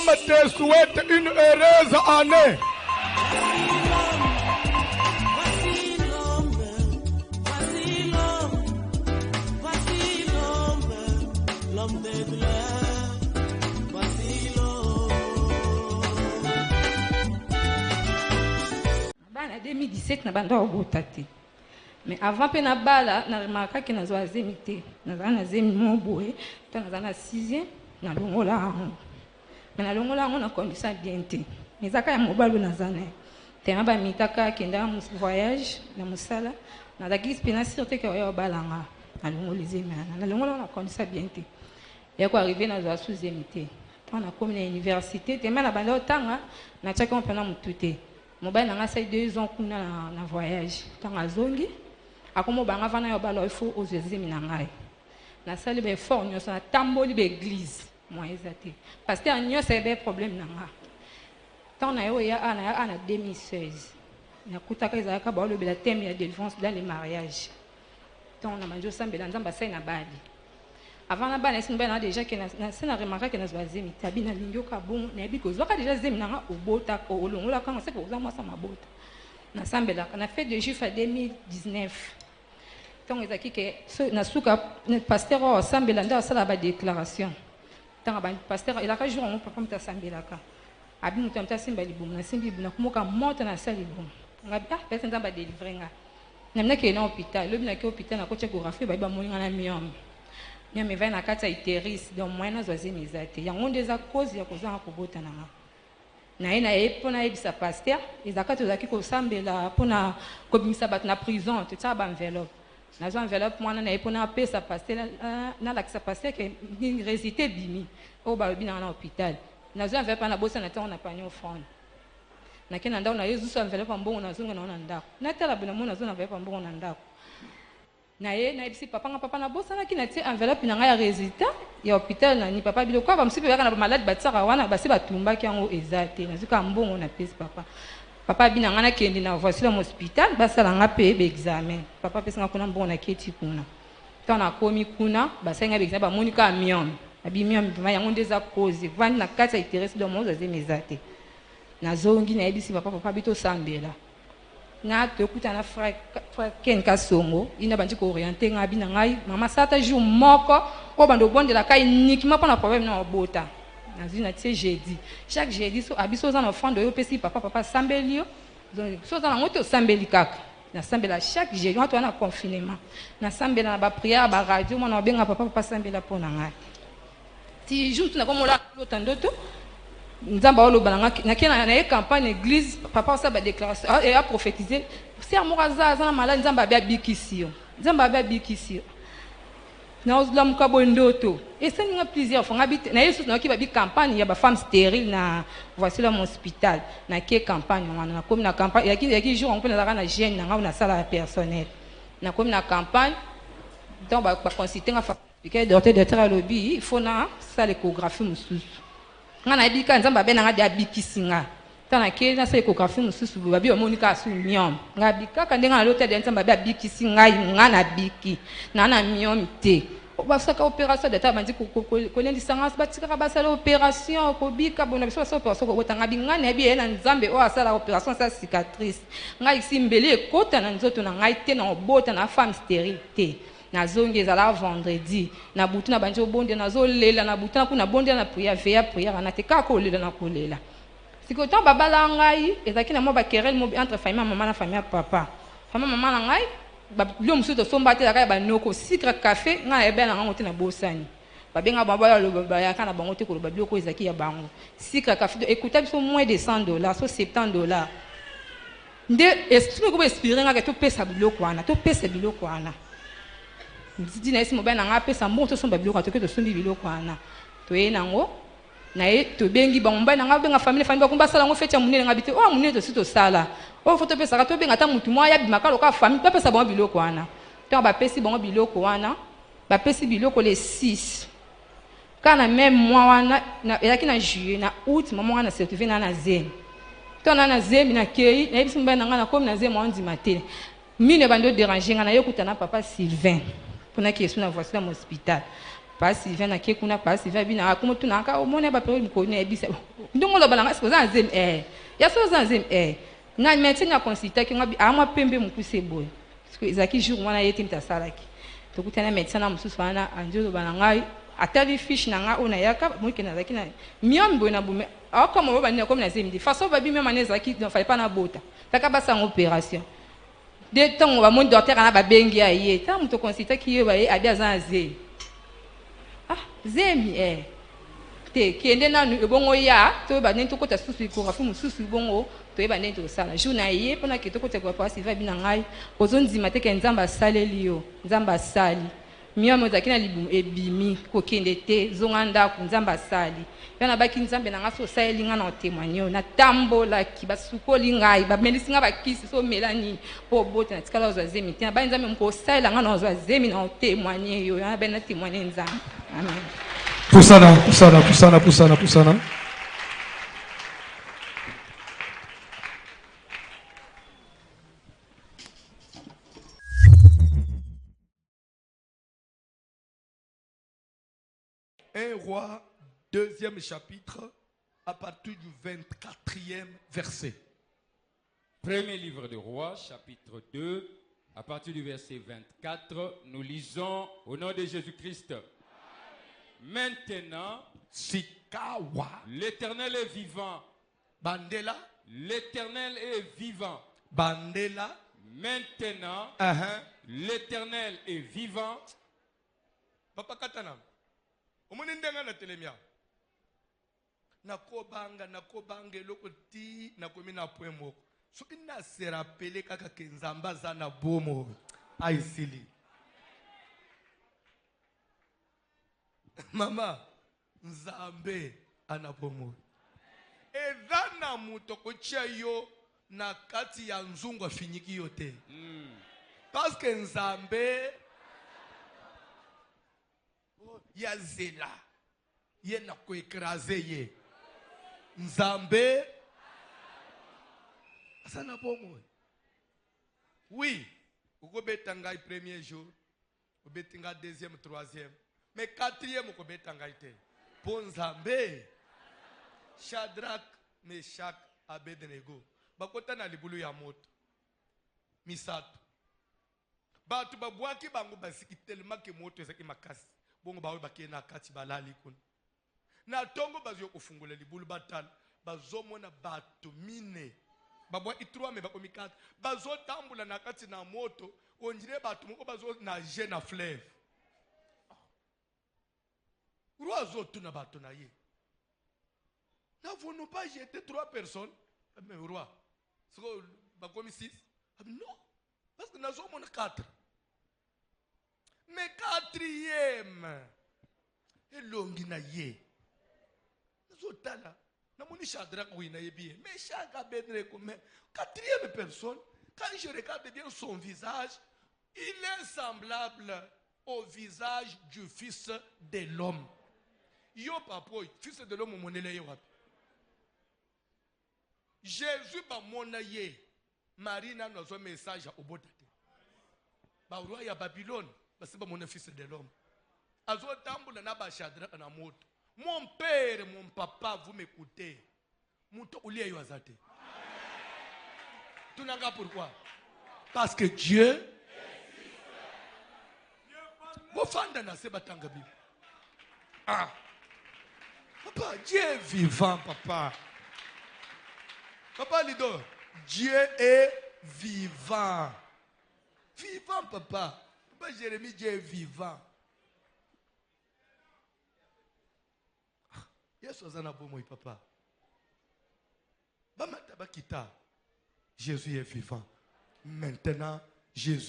Maman te souhaite une heureuse année. En 2017, je suis mais avant que je na remarqué que je suis zémité. Je suis zémité, je suis en 6e, je suis mais je suis en condition bien. Mais je suis en voyage, je suis en voyage, je suis en sûreté que je suis en condition bien. Je suis arrivé dans la sous-zémité. Je suis à l'université, je suis je suis 2 ans na voyage. Je akomo banga vana yo balo ifo ozezemi na ngai na sali be fort nyo na tamboli be église moi ezate parce que nyo c'est be problème na nga tant na yo ya ana 2016 na kutaka ezaka ba lo be la thème ya délivrance dans les mariages tant na manjo sambela nzamba sai na bali avant na bana sinba na déjà que na sena remarquer que na zwazemi tabi na lingyo ka bon na bi ko zwaka déjà zemi na nga obota ko olongola kanga se ko uzama sa mabota na sambela na fête de juif à 2019. Tant que le pasteur a semblé dans la déclaration. Tant que le pasteur il a qu'à jouer un peu comme ça semblé là. Abi nous t'entends semblé bon, na semblé bon, comment qu'on monte na salle bon. On a bien personne dans ba délivrer nga. N'amena que na hôpital, le bien que hôpital na coach échographie ba moni na miom. Miom va na kata iteris donc moi na zoazi mizate. Ya on des cause ya kozanga kobota na nga. Na ina epona ebisa pasteur, ezaka tozaki ko sambela pona ko bimisa bat na prison, tout ça ba enveloppe. Na zo enveloppe moi na epona pesa pasteur na la kisa pasteur que ni résidé bimi o ba bina na hôpital. Na zo enveloppe na bosa na temps na panyo fond. Na kena ndao na yezu so enveloppe mbongo na zonga na ndako. Na tala bina mo na zo na enveloppe mbongo na ndako. Na ye na ebisi papa na bosa na kina ti enveloppe na nga ya résultat ya hôpital na ni papa bilo kwa ba msipe yaka na malade batsaka wana basi batumba ki yango ezate na zuka mbongo na pesi papa bina nga na kendi na voici le hospital basala nga pe be examen papa pesi nga kuna mbongo na keti kuna tana komi kuna basenga be examen ba monika miom abi miom ba yango ndeza cause vandi na kati ya interesse de mozo ezemezate na zongi na ebisi papa bito sambela na tokuta na frère Ken Kasongo ina bandi ko orienter nga bina ngai mama sata jour moko ko bando bondela kai uniquement pour na problème na bota na zina tie jeudi chaque jeudi so abiso za na enfant de yo pesi papa sambelio donc so za na ngoto sambeli kaka na sambela chaque jeudi on na confinement na sambela na ba prière ba radio mona benga papa sambela pona ngai ti jour na komola lotandoto nzamba oloba na kena na campagne église papa ça ba déclaration et a prophétisé si amouraza za na malade nzamba ba bikisio na ozla mukabo ndoto et ça ninga plusieurs fois ngabite na yesu na ki ba bi campagne ya ba femme stérile na voici là mon hospital na ki campagne na comme na campagne ya ki jour on peut na jeune na na sala personnel na comme na campagne donc ba consulter nga fa que docteur de tra lobby il faut na sala échographie mususu nga na bika nzamba be na nga dia bikisinga tana ke na sa échographie mususu ba bi omonika asu miom nga bika ka ndenga na l'hôtel de nzamba be bikisinga nga na biki na miom te ba saka opération de ta bandi ko lendi sanga ba tika ba sala opération ko bika bona biso sa opération ko tanga binga na bi na nzambe o asala opération sa cicatrice nga isimbele ekota na nzoto na ngai te na obota na femme stérile te na zongi ezala vendredi na butu na banjo bonde na zo lela na butu na kuna bonde na prière na te ka ko lela na ko lela siko to babala ngai ezaki na mo ba querelle mo entre famille maman na famille papa famille maman na ngai ba lo musu to somba te ka ba noko sucre café nga ebe na ngote na bosani ba benga baba lo ba ya kana bango te ko ba biloko ezaki ya bango sucre café écoutez biso moins de $100 so $70 nde est-ce ko espérer nga to pesa biloko wana to pesa biloko wana ndi na esi mobana nga pesa mbongo to somba biloko to ke to sombi biloko wana to ye nango na ye to bengi ba mbana nga benga famille ba kumba sala ngo fecha munene nga bite o munene to sito sala o foto pesa ka to benga ta mutu moya bimaka loka famille ba pesa bon biloko wana to ba pesi bon biloko wana ba pesi biloko les 6 kana même moi wana na elaki na juillet na août maman wana certifié na zemi to na zemi na kei na biso mbana nga na comme na zemi on matin mine bando déranger nga na yokuta na papa Sylvain pona ki esu na voici dans l'hôpital pas Sylvain na ki kuna pas Sylvain bina akomo tunaka o mona ba période ko ne ebisa ndongo lo balanga est-ce que ça zem ya so ça zem na médecin a consulté ki ngabi amwa pembe mukuse boy parce que ezaki jour wana yete mtasalaki to kutana médecin na mususu wana anjolo balanga atali fiche na nga ona yaka moike na zaki na miom boy na bume comme on va venir comme na zem di façon babi même ane zaki ne fallait pas na bota taka basa en opération de temps on va mon docteur na ba bengi aye ta muto consulté ki yo ba ye abi azan zem zemi te kende na bongo ya to ba nento kota susu ko rafu mususu bongo to ba nento sala jouna ye pona ke to kota kwa pasi va bina ngai ozondima te ke nzamba saleli yo nzamba sali miyo mo zakina libum ebimi ko kende te zonganda ku nzamba sali yana baki nzambe na ngaso sali nga na témoigner na tambola ki basukoli ngai ba melisi nga bakisi so melani po bota na tikala zo zemi te ba nzambe mko sala nga na zo zemi na témoigner yo yana ba na témoigner nzambe amen. Poussana, poussana, poussana, poussana, poussana. Un roi, deuxième chapitre, à partir du 24e verset. Premier livre de Rois, chapitre 2, à partir du verset 24, nous lisons au nom de Jésus-Christ. Maintenant, Sikawa. l'Éternel est vivant. Bandela. L'Éternel est vivant. Bandela. Maintenant, l'Éternel est vivant. Papa Katana. Omunendenga na telemia. Nakobanga lokoti nakomina poemo. So ina se rappeler kaka kenzamba zana bomo. Aisili. Mama, Nzambe anapomo. Ezana muto kochia yo na kati ya nzungu afinyiki yote. Parce que Nzambe ya zela ye na ko écraser ye. Nzambe asana pomo. Oui, ukobeta ngai premier jour, ubetinga deuxième, troisième. Mais quatrième, on peut t'engager. Pour Nzambe, Shadrach, Meshach, Abednego. Bakota na libulu ya moto. Misato. Batu babwaki bango basiki tellement que moto ezaki makasi. Bongo bawe bakie na kati balali kuna. Na tongo bazyo kufungula libulu batala. Bazomona batu mine. Babwa itrua me bako mikata. Bazo tambula na kati na moto. Onjire batu moko bazo na je na fleuve. Roi tout n'a pas tonaillé. N'avons-nous pas jeté 3 personnes? Mais roi, c'est comme 6. Non, parce que nous sommes 4. Mais 4e, et l'ongina yé. Nous sommes là. Nous sommes Shadrach ou Inaïbi. Mais chaque Abednego, 4e personne, quand je regarde bien son visage, il est semblable au visage du Fils de l'homme. Yo papa, fils de l'homme monele ye wapi. Jésus ba monaye. Marie na nozo message au botate. Ba roi ya Babylone, ba se ba mona fils de l'homme. Azo tambula na ba Shadrach na moto. Mon père, mon papa, vous m'écoutez. Muto ulie yo azate. Tunanga pourquoi? Parce que Dieu Bofanda na se batanga Bible. Ah. Papa, Dieu est vivant, papa. Papa Lido, Dieu est vivant. Vivant, papa. Papa Jérémie, Dieu est vivant. Yes, Ozana Bomoy, papa. Bamakita, Jésus est vivant. Maintenant, Dieu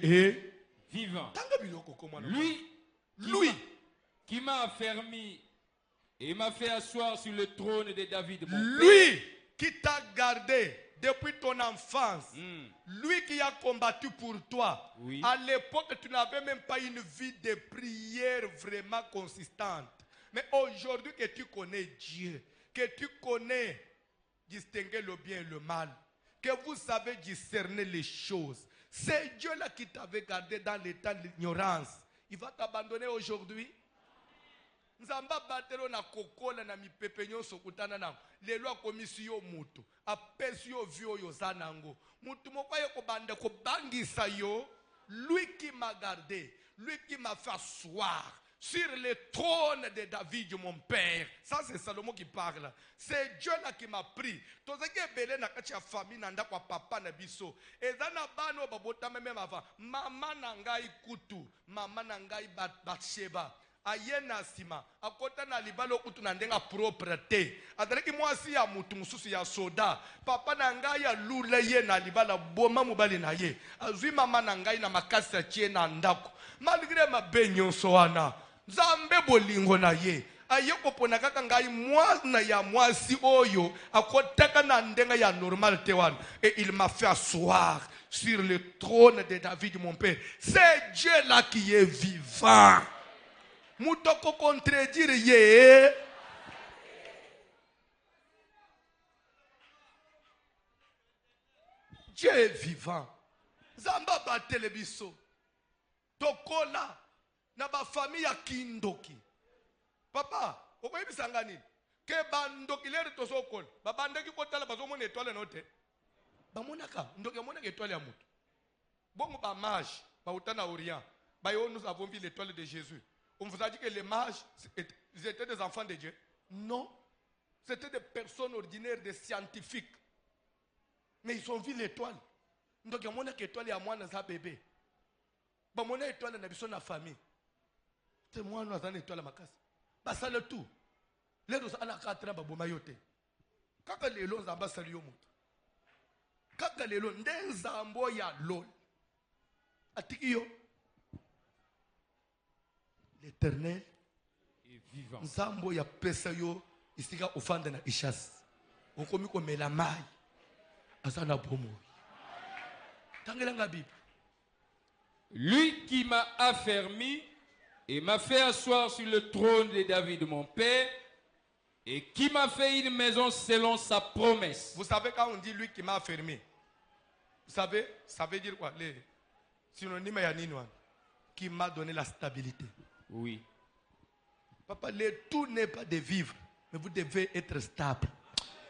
est vivant. Lui qui m'a affermi et m'a fait asseoir sur le trône de David, mon lui père. Qui t'a gardé depuis ton enfance, lui qui a combattu pour toi. Oui. À l'époque, tu n'avais même pas une vie de prière vraiment consistante. Mais aujourd'hui que tu connais Dieu, que tu connais distinguer le bien et le mal, que vous savez discerner les choses, c'est Dieu-là qui t'avait gardé dans l'état de l'ignorance. Il va t'abandonner aujourd'hui? nzamba batelo na kokola na mipepe nyonso kutana nango lelo akomisi yo mutu apesi yo vi oyo oza nango mutu moko aye kobanda kobangisa yo. Lui qui m'a gardé, lui qui m'a fait asseoir sur le trône de David, mon père. Ça, c'est Salomon qui parle. C'est Dieu là qui m'a pris. Tout ce qui est belé na katia famille nanda kwa papa na biso. Et zana bano babota même avant. Maman nangai kutu, maman nangai Bathsheba. Ayena sima akota na libalo kutu na ndenga propreté adalaki mwasi ya mutu mususu ya soda papa na ngai ya lula ye na libala boma mobali na ye azwi mama na ngai na makasi ya tie na ndako malgré mabe nyonso wana nzambe bolingo na ye aye kopona kaka ngai mwana ya mwasi oyo akotaka na ndenga ya normal te wana et il m'a fait asseoir sur le trône de David mon père. C'est Dieu là qui est vivant. Moutoko contredire ye. Dieu est vivant. Zamba ba telebiso. Tokola na ba famille ya kindoki. Papa, okoyebisa ngani? Ke bandoki lere tosokola. Ba bandeki kotala bazomona étoile note. Ba monaka, ndoki monaka étoile ya mutu. Bongo ba mage, ba utana orient. Ba yo nous avons vu l'étoile de Jésus. On vous a dit que les mages, ils étaient des enfants de Dieu? Non. C'était des personnes ordinaires, des scientifiques. Mais ils ont vu l'étoile. Donc, il y a une étoile, il y a un bébé. Il y a une étoile, il y a une famille. C'est moi, nous avons une étoile à ma casse. Ça le tout. Les gens ont 4 ans, ils ont mayoté. Quand les gens ont salué au monde. Quand les gens ont salué l'eau. Atikiyo. L'Éternel est vivant. Nzambo ya pesa yo isika ofanda na ishas. Okomi ko mela mai. Asana bomo. Tangelanga Bible. Lui qui m'a affermi et m'a fait asseoir sur le trône de David mon père et qui m'a fait une maison selon sa promesse. Vous savez quand on dit lui qui m'a affermi. Vous savez, ça veut dire quoi? Les synonymes ya nini wana? Qui m'a donné la stabilité. Oui. Papa, le tout n'est pas de vivre, mais vous devez être stable.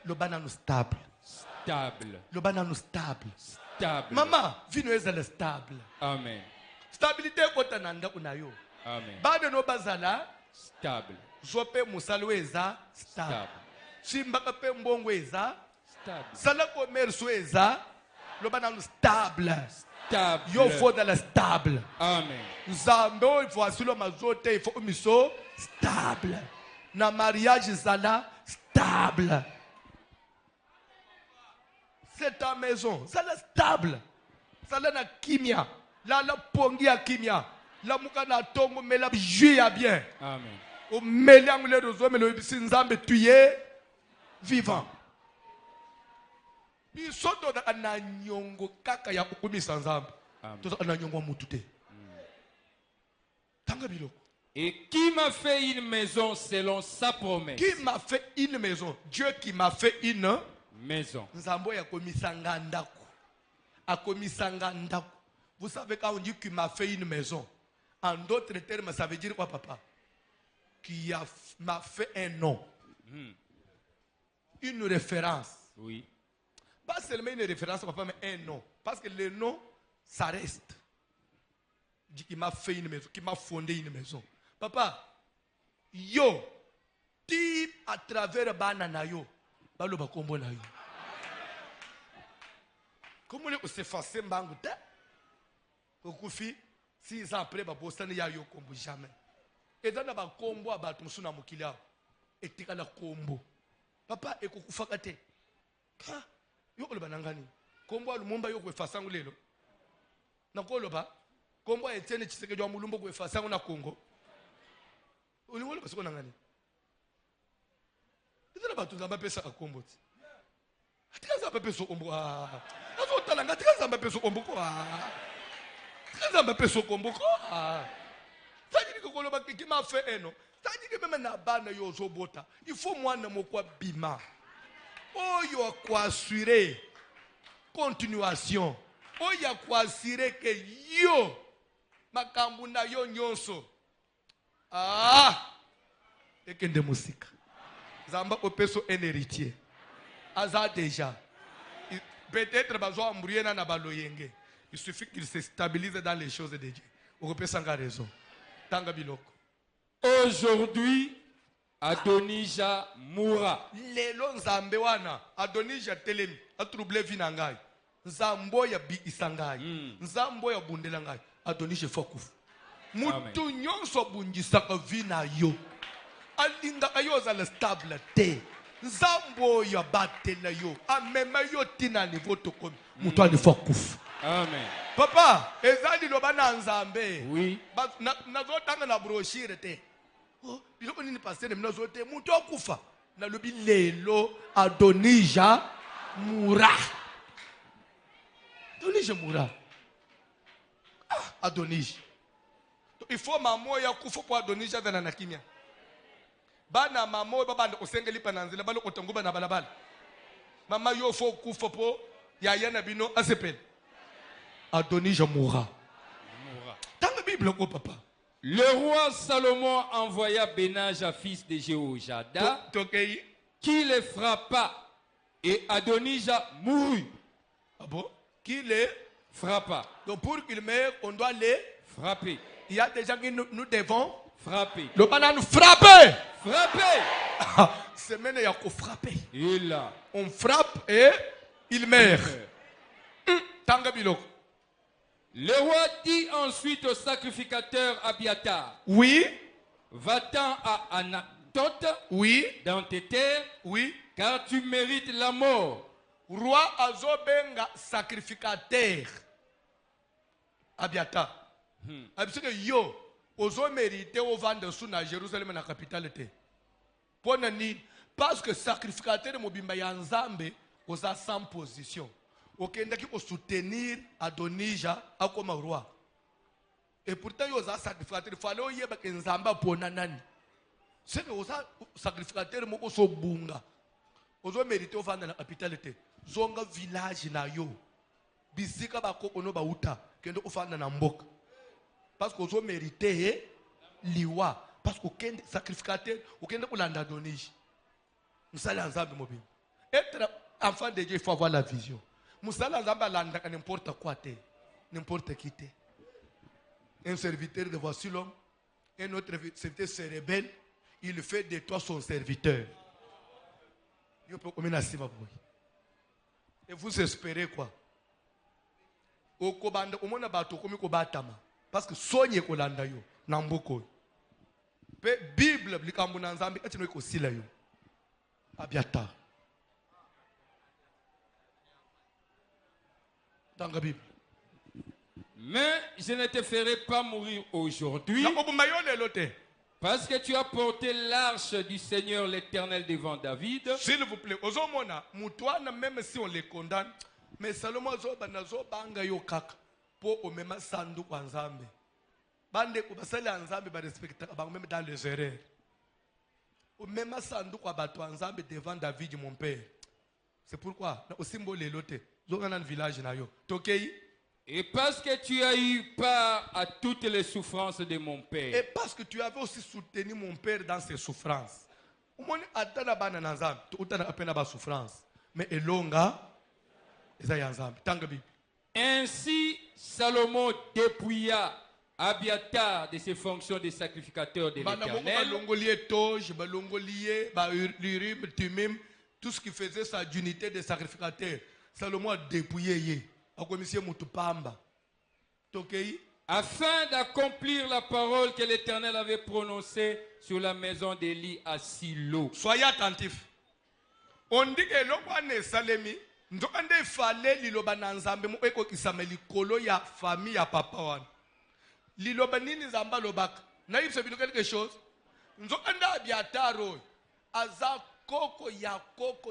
Le banane stable. Stable. Le banane stable. Stable. Maman, vie nous est stable. Amen. Stabilité kota nanda kunayo. Amen. Bade no bazala Stable. zope musalo eza stable. Simbaka pe mbongo eza Stable. sala commerce eza le banane stable. Stable. Yo faut dans la stable. Amen. Nzambe il faut asilo mazote il faut miso stable. Na mariage zala stable. C'est ta maison, zala stable. Zala na kimia, la pongi ya kimia, la muka na tongo mais la juya bien. Amen. Au mélange le roseau mais le Nzambe tu es vivant. Bisoto na nyongo kaka ya kukumisa Nzambe. Toza na nyongo mutu te. Tanga biloko. Et qui m'a fait une maison selon sa promesse. Qui m'a fait une maison? Dieu qui m'a fait une maison. Nzambo ya komisanga ndako. Akomisanga ndako. Vous savez quand on dit qu'il m'a fait une maison, en d'autres termes, ça veut dire quoi, papa? Qui m'a fait un nom. Une référence. Oui. Pas seulement une référence, papa, mais un nom. Parce que le nom, ça reste. Il dit qu'il m'a fait une maison, qu'il m'a fondé une maison. Papa, yo, ti à travers banana yo, balo ba kombo na yo. Comment on s'effacer mbangu te? Okufi 6 ans après ba bosani ya yo kombo jamais. Et dans ba kombo abatu musuna mukila etika la kombo. Papa ekokufaka te. Ka yo ko banangani. Kombo alumumba yo ko efasa ngulelo. Nakolo ba kombo Etienne Tshisekedi wa mulumba ko efasa na Congo. Uliwole basiko nangani. Ndina batu zamba pesa akombo ti. Atika zamba pesa kombo ah. Azo talanga atika zamba pesa kombo ko ah. Atika zamba pesa kombo ko ah. Tadi ko koloba ki ma fait eno. Tadi que même na bana yo zo bota. Il faut mwana moko bima. Oyo kwa assurer continuation. Oyo kwa assurer que yo makambu na yo nyonso. Ah! ekende musika nzambe opeso un héritier aza déjà peut-être bazo ambrier na baloyenge. Il suffit qu'il se stabilise dans les choses de Dieu. Okopesa nga raison tanga biloko. Aujourd'hui, Adonija mourra. Lelo nzambe wana Adonija telemi atrouble vie na ngai. Nzambo ya bi isangai. Nzambo ya bundela ngai. Adonija fokufu. Mutu nyonso bunjisaka vie na yo. Alinga ayoza le stable te. Nzambo ya batela yo. Amema yo tina niveau tokomi. Mutu ani fokufu. Amen. Papa, ezali lobana nzambe. Oui. Nazo tanga na brochure te. Oh, biloko nini pasteur mnazo te mutu akufa. Na lobi lelo Adonija mourra. Adonija mourra. Ah, Adonija. Il faut maman ya kufa pour Adonija vena na kimia. Bana maman babanda osengeli pananzela balo kotongo bana balabala. Mama yo fo kufa po ya yana bino asepel. Adonija mourra. Dans la Bible, papa. Le roi Salomon envoya Benaja, fils de Jéhoiada, qui les frappa, et Adonija mourut. Ah bon? Qui les frappa. Donc pour qu'il meure, on doit les frapper. Il y a des gens qui nous devons frapper. Le banane frapper. Frapper. C'est maintenant il y a qu'on frapper. Il a. On frappe et il meurt. Tanga biloko. Le roi dit ensuite au sacrificateur Abiatar. Oui. Va-t'en à Anatote. Oui. Dans tes terres. Oui. Car tu mérites la mort. Roi azobenga sacrificateur Abiatar. Parce que yo ozo mérité au vendre sous na Jérusalem na capitale te. Pona ni parce que sacrificateur mobimba ya Nzambe oza sans position. Okenda ki soutenir Adonija akoma roi. Et pourtant yo za sacrificateur fallait oyeba ke Nzamba pona nani. C'est que oza sacrificateur moko so bunga. Ozo mérité au vendre na capitale te. Zonga village na yo. Bisika bako ono ba uta kendo ofanda na mboka. Parce qu'on mérité liwa. Parce qu'on est sacrificateur, on est pour Adonija. Nous sommes ensemble mobile. Être enfant de Dieu, il faut avoir la vision. Nous sommes ensemble n'importe quoi, n'importe qui. Un serviteur de voici l'homme, un autre serviteur se rebelle, il fait de toi son serviteur. Et vous espérez quoi? Parce que soignez kolanda yo namboko. Pe Bible likambo na Nzambe atino ko sila yo. Abiatar. Dans la Bible. Mais je ne te ferai pas mourir aujourd'hui. Parce que tu as porté l'arche du Seigneur l'Éternel devant David. S'il vous plaît, ozomona mutwana même si on les condamne, mais Salomon zo banga yo kaka. Pour au même sandu kwa Nzambe. Bande ko basali Nzambe ba respecter ba même dans les erreurs. Au même sandu kwa bato Nzambe devant David mon père. C'est pourquoi au symbole lote zongana na village na yo. Tokei. Et parce que tu as eu part à toutes les souffrances de mon père. Et parce que tu avais aussi soutenu mon père dans ses souffrances. Umoni atana bana na Nzambe, to utana apena ba souffrance. Mais elonga eza ya Nzambe. Tanga Bible. Ainsi, Salomon dépouilla Abiatar de ses fonctions de sacrificateur de l'Éternel. Tout ce qui faisait sa dignité de sacrificateur, Salomon a dépouillé. Afin d'accomplir la parole que l'Éternel avait prononcée sur la maison d'Élie à Silo. Soyez attentifs. On dit que l'on Salemi. Ndokande fale liloba na Nzambe mo eko kisame likolo ya famille ya papa wana. Liloba nini Nzamba lobaka? Na yipse bino quelque chose. Ndokanda Abiatar aza koko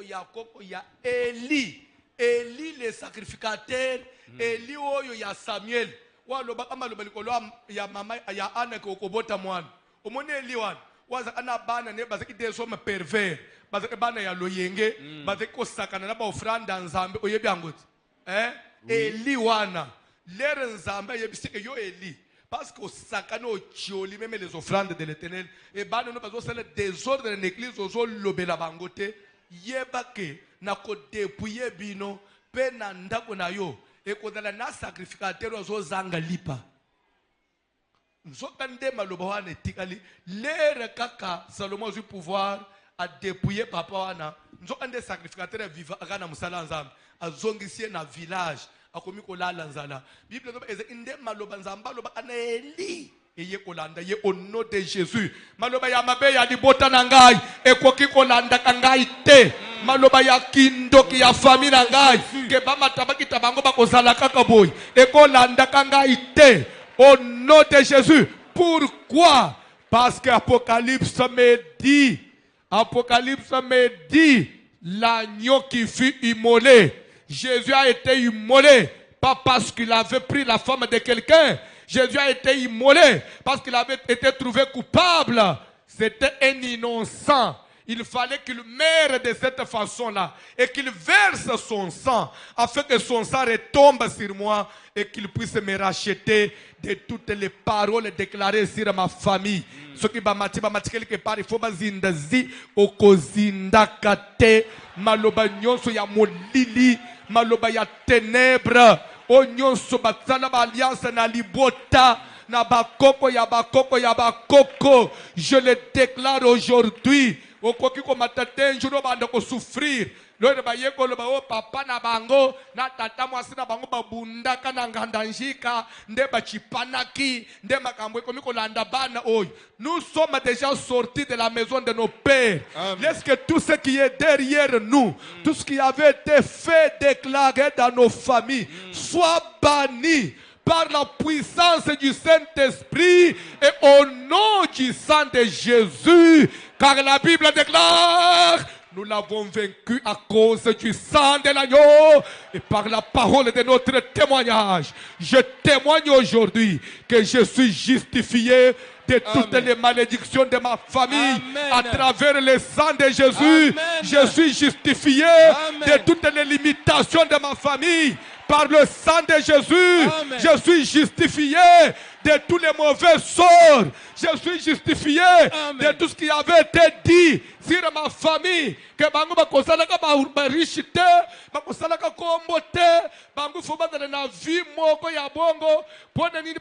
ya Eli. Eli le sacrificateur, Eli oyo ya Samuel. Wa lobaka kama loba likolo ya mama ya Anna ko kobota mwana. Omone Eli wana. Waza ana bana ne bazaki deso ma pervers. Bazaki bana ya loyenge, bazaki ko sakana na ba ofranda Nzambe oyebi angoti. Eli wana. Lere Nzambe yebisike yo Eli. parce qu'au sakano au tioli même les offrandes de l'Éternel et bah nous pas ça le désordre de l'église aux lobela bangote yeba ke na ko dépouiller bino pe na ndako na yo et ko dala na sacrificateur aux zanga lipa nzoka ndema loba wana tikali lere kaka Salomon a eu pouvoir à dépouiller papa wana nzoka nde sacrificateur vivant akana musala nzambe azongisie na village akomi kolala nzala Bible eza inde maloba nzamba loba anaeli eye kolanda ye au nom de Jésus maloba ya mabe ya libota na ngai ekoki kolanda kangai te maloba ya kindoki ya famille na ngai ke bamata bakita bango bakozala kaka boy ekolanda kangai te au nom de Jésus. Pourquoi? Parce que Apocalypse me dit l'agneau qui fut immolé. Jésus a été immolé, pas parce qu'il avait pris la femme de quelqu'un. Jésus a été immolé parce qu'il avait été trouvé coupable. C'était un innocent. Il fallait qu'il meure de cette façon-là et qu'il verse son sang afin que son sang retombe sur moi et qu'il puisse me racheter de toutes les paroles déclarées sur ma famille. Ce qui va mati quelque part, il faut bazindazi okozindakate maloba nyonso ya molili maloba ya ténèbres o nyonso batsala ba alliance na libota na bakoko ya bakoko. Je le déclare aujourd'hui. Okoki ko matate njuno banda ko souffrir lore ba yeko lo ba o papa na bango na tata mwasi na bango babunda kana ngandanjika nde ba chipanaki nde makambo ekomi ko landa bana oy. Nous sommes déjà sortis de la maison de nos pères. Laisse que tout ce qui est derrière nous, tout ce qui avait été fait, déclaré dans nos familles, soit banni par la puissance du Saint-Esprit et au nom du sang de Jésus. Car la Bible déclare, nous l'avons vaincu à cause du sang de l'agneau et par la parole de notre témoignage. Je témoigne aujourd'hui que je suis justifié de toutes les malédictions de ma famille. À travers le sang de Jésus. Je suis justifié de toutes les limitations de ma famille. Par le sang de Jésus, je suis justifié de tous les mauvais sorts. Je suis justifié de tout ce qui avait été dit sur ma famille. Que bango bakosalaka ba riche te, bakosalaka kombo te, bango faut battre na vie moko ya bongo.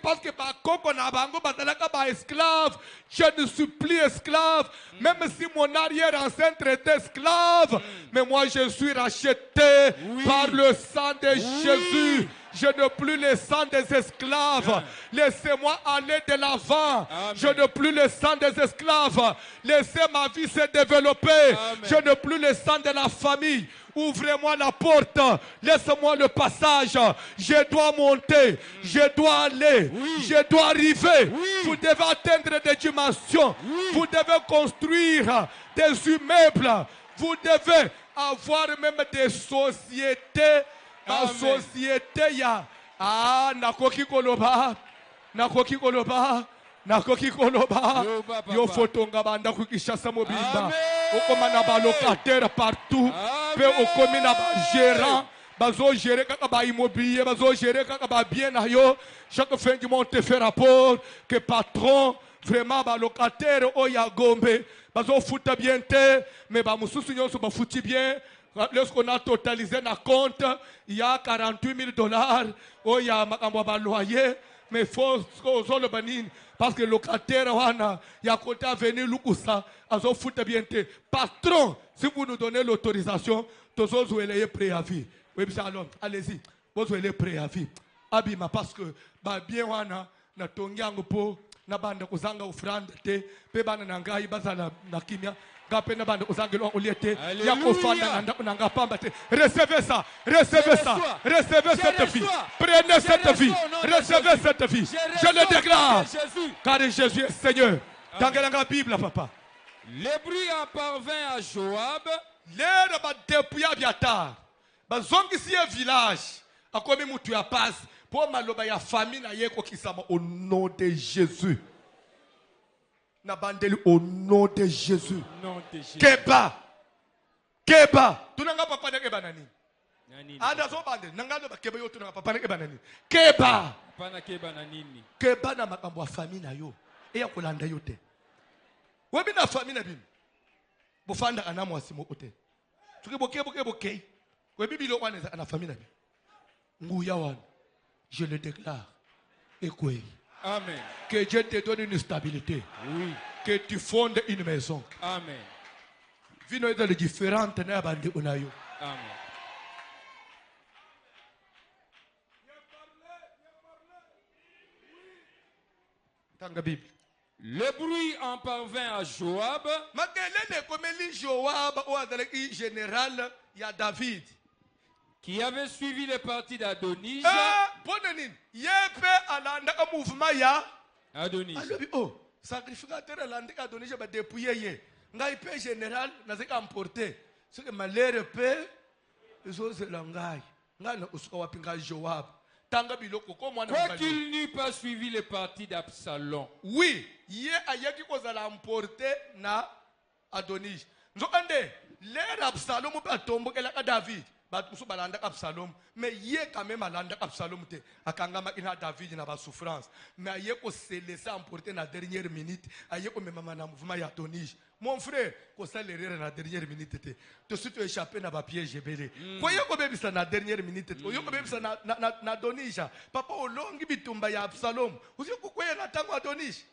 Parce que bakoko na bango batalaka ba esclave. Je ne suis plus esclave, même si mon arrière-ancêtre était esclave. Mais moi je suis racheté par le sang de Jésus. Je n'ai plus le sang des esclaves. Laissez-moi aller de l'avant. Je n'ai plus le sang des esclaves. Laissez ma vie se développer. Je n'ai plus le sang de la famille. Ouvrez-moi la porte. Laissez-moi le passage. Je dois monter. Je dois aller. Je dois arriver. Vous devez atteindre des dimensions. Vous devez construire des immeubles. Vous devez avoir même des sociétés. La société ya nakoki koloba yo fotonga banda kukishasa mobimba okoma na ba locataire partout pe okomi na ba gérant bazo gérer kaka ba immobilier bazo gérer kaka ba bien na yo chaque fin du mois te fait rapport que patron vraiment ba locataire o ya gombe bazo futa bien te mais ba mususu nyonso ba futi bien. Lorsqu'on a totalisé na compte, il y a $48,000. Oh, il y a un loyer. Mais il faut le banir. Parce que le locataire, il y a côté à venir, Lukusa, à zo foute bien. Patron, si vous nous donnez l'autorisation, tous vous allez préavis. Oui, allez-y. Vous allez préavis. Abima, parce que, bien, na tongiango po, na banda kuzanga offrande te, pe bana nangai bazala na kimia. Recevez ça, recevez ça, recevez cette vie, prenez cette vie, recevez cette vie. Je le déclare, car Jésus est Seigneur. Dans la Bible, papa. Le bruit en parvint à Joab. L'air va dépouiller Abiatar. Bazongi si un village, a comme mutu ya passe pour maloba ya famille na yeko kisama au nom de Jésus. Nabandeli au nom de Jésus. Keba. Tunanga papa de keba nani. Nanini. Ada so bande nangalo ba keba yo to na papa na keba nani. Keba. Pana keba na nini. Keba na makambo ya famille na yo. Eya kolanda yo te. Webi na famille na bino. Bofanda ana mwasimo ote. Tuke boke. Webi bilo wana na famille na bino. Nguya wana. Je le déclare. Ekwe. Amen. Que Dieu te donne une stabilité. Oui. Que tu fondes une maison. Amen. Vino est de différentes na bande onayo. Amen. Tanga Bible. Le bruit en parvint à Joab, Makelele komeli Joab ou adalaki général ya David. qui avait suivi le parti d'Adonis. Ponenin, yepe alanda ka mouvement ya Adonis. alobi oh, sacrificateur alanda ka Adonis ba dépouiller ye. Ngai pe général na zeka emporter. Ce que malheur pe zo zelangai. Ngana usuka wapinga Joab. Tanga biloko ko mwana Quoi qu'il n'eût pas suivi le parti d'Absalom. Oui, ye ayaki kozala emporter na Adonis. Nzo ande, l'air Absalom pe atombokela ka David. Batusu balanda Absalom, mais ye quand même alanda Absalom te. Akangama ina David na ba souffrance. Mais ye ko se laisser emporter na dernière minute, aye ko même na mouvement ya Adonis. Mon frère, ko ça l'erreur na dernière minute te. Te suite échappé na ba piège belé. Ko ye ko bebisa na dernière minute te. Ko ye ko bebisa na Adonis. Papa olongi bitumba ya Absalom. Uzi ko koye na tango Adonis.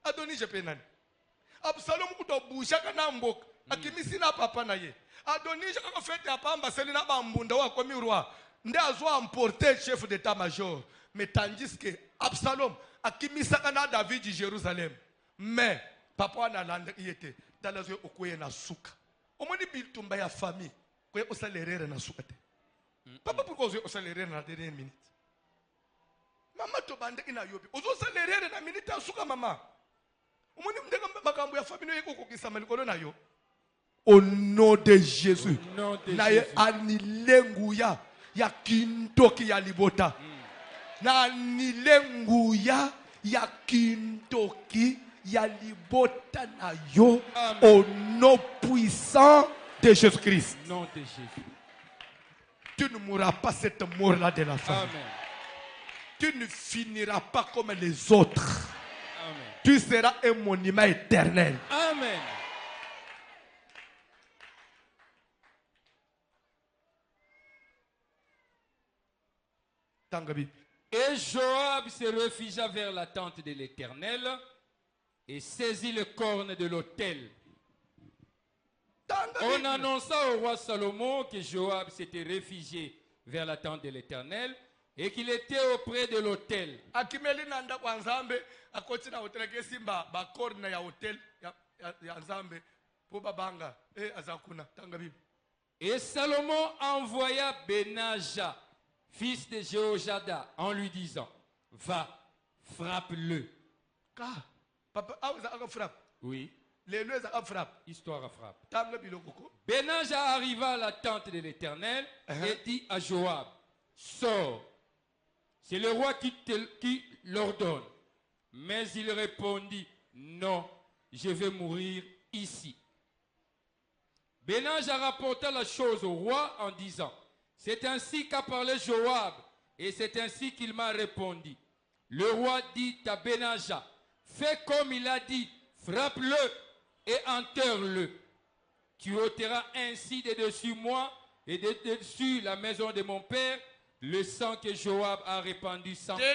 Adonis pe nani? Absalom kuto bushaka na mboka. Akimisi na papa na ye. Adonis kako fete apamba seli na bambunda wa komi roi. Nde azwa emporter chef d'état-major. Mais tandis que Absalom akimisaka na David de Jérusalem. Mais papa na landa yete talazo okoye na suka. Omoni bitumba ya famille. Koye osalerere na suka te. Papa pourquoi ozo osalerere na dernière minute? Mama to bande ina yobi. Ozo osalerere na minute ya suka mama. Omoni mdeka makambo ya famille yeko kokisa malikolo na yo. Au nom de Jésus. Na ye anilenguya ya kintoki ya libota. Na anilenguya ya kintoki ya libota na yo. Au nom puissant de Jésus-Christ. Nom de Jésus. Tu ne mourras pas cette mort-là de la femme. Amen. Tu ne finiras pas comme les autres. Amen. Tu seras un monument éternel. Amen. Et Joab se réfugia vers la tente de l'Éternel et saisit le corne de l'autel. On annonça au roi Salomon que Joab s'était réfugié vers la tente de l'Éternel et qu'il était auprès de l'autel. Akimeli nanda kwa nzambe akoti na hotel ke simba ba corne ya hotel ya nzambe po babanga azakuna tanga bibi. Et Salomon envoya Benaja, fils de Jéhojada, en lui disant, va, frappe-le. Ka papa a frappe. Oui. Les lieux a frappe. Histoire à frappe. Tanga biloko. Benaja arriva à la tente de l'Éternel et dit à Joab, sors. C'est le roi qui l'ordonne. Mais il répondit, non, je vais mourir ici. Benaja rapporta la chose au roi en disant, c'est ainsi qu'a parlé Joab, et c'est ainsi qu'il m'a répondu. Le roi dit à Benaja, fais comme il a dit, frappe-le et enterre-le. Tu ôteras ainsi de dessus moi et de dessus la maison de mon père le sang que Joab a répandu sans cause.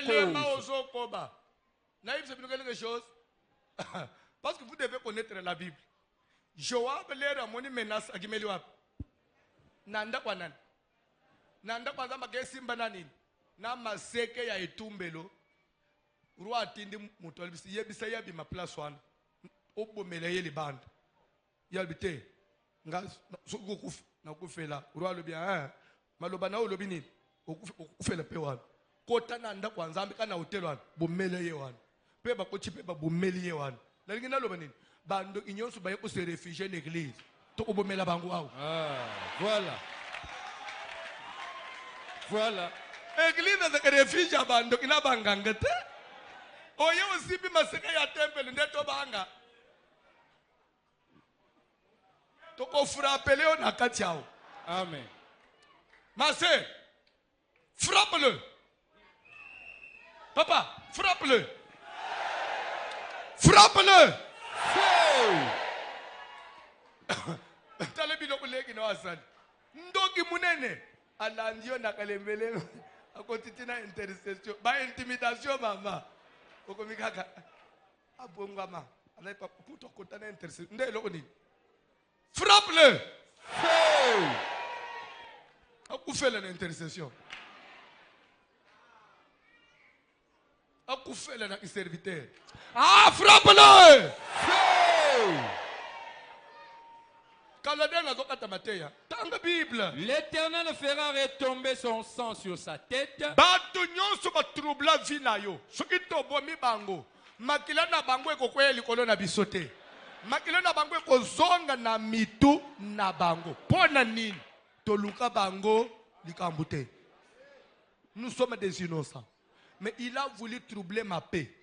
Quelque chose. Parce que vous devez connaître la Bible. Joab l'air moni menace agimeliwap. Nanda kwanan. Nanda kwanza magesimba nani. Na maseke ya etumbelo. Roi atindi mutolibisi yebisa yabi ma place wana. Obomele yeli band. Yalbite. Ngas sukuf na kufela. Roi lo bien maloba na lo bini. Okufela pe wana. Kota nanda kwanza ambika na hotel wana. Bomele ye wana. Pe ba kochi pe ba bomele ye wana. Na lingina lo banini. Bando inyonso baye ko se réfugier l'église. To obomela bango awo. Ah, voilà. Voilà. Église se réfugie bando ina banganga te. Oye osibi maseka ya temple ndeto banga. To ko frapper leo na kati yao. Amen. Ma soeur, frappe-le. Papa, frappe-le. Frappe-le. Talebi lokuleki no asani. Ndoki munene. Alandio na kalembele. Akotitina intercession. Ba intimidation mama. Okomikaka. Abongama. Alai papa puto kotana intercession. Nde lokoni. Frappe-le. Akufela na intercession. Akufela na serviteur. Ah, frappe-le. L'Éternel fera retomber son sang sur sa tête. Bato nyonso ba troubla vi na yo. Soki to bomi bango. Makila na bango ekokwela likolo na bisote. Makila na bango ekozonga na mitu na bango. Pona nini? Toluka bango likambo te. Nous sommes des innocents. Mais il a voulu troubler ma paix.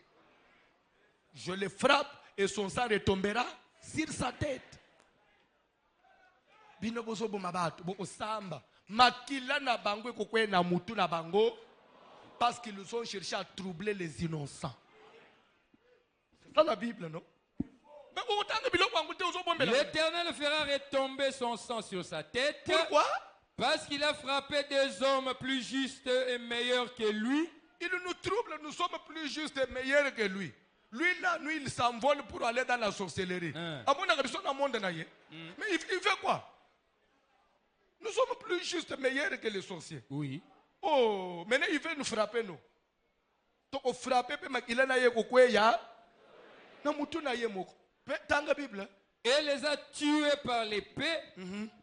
Je le frappe et son sang retombera sur sa tête. Bino bozo bomabatu boko samba makila na bango kokwe na mutu na bango parce qu'ils ont cherché à troubler les innocents. C'est ça la Bible, non? L'Éternel fera retomber son sang sur sa tête. Pourquoi? Parce qu'il a frappé des hommes plus justes et meilleurs que lui. Il nous trouble, nous sommes plus justes et meilleurs que lui. Lui là, nous il s'envole pour aller dans la sorcellerie. Mais il fait quoi? Nous sommes plus justes et meilleurs que les sorciers. Oui. Oh, maintenant il veut nous frapper, nous. Donc frapper, il a eu quoi ya? Na mutu na ye moko. Tanga Bible. Et les a tués par l'épée,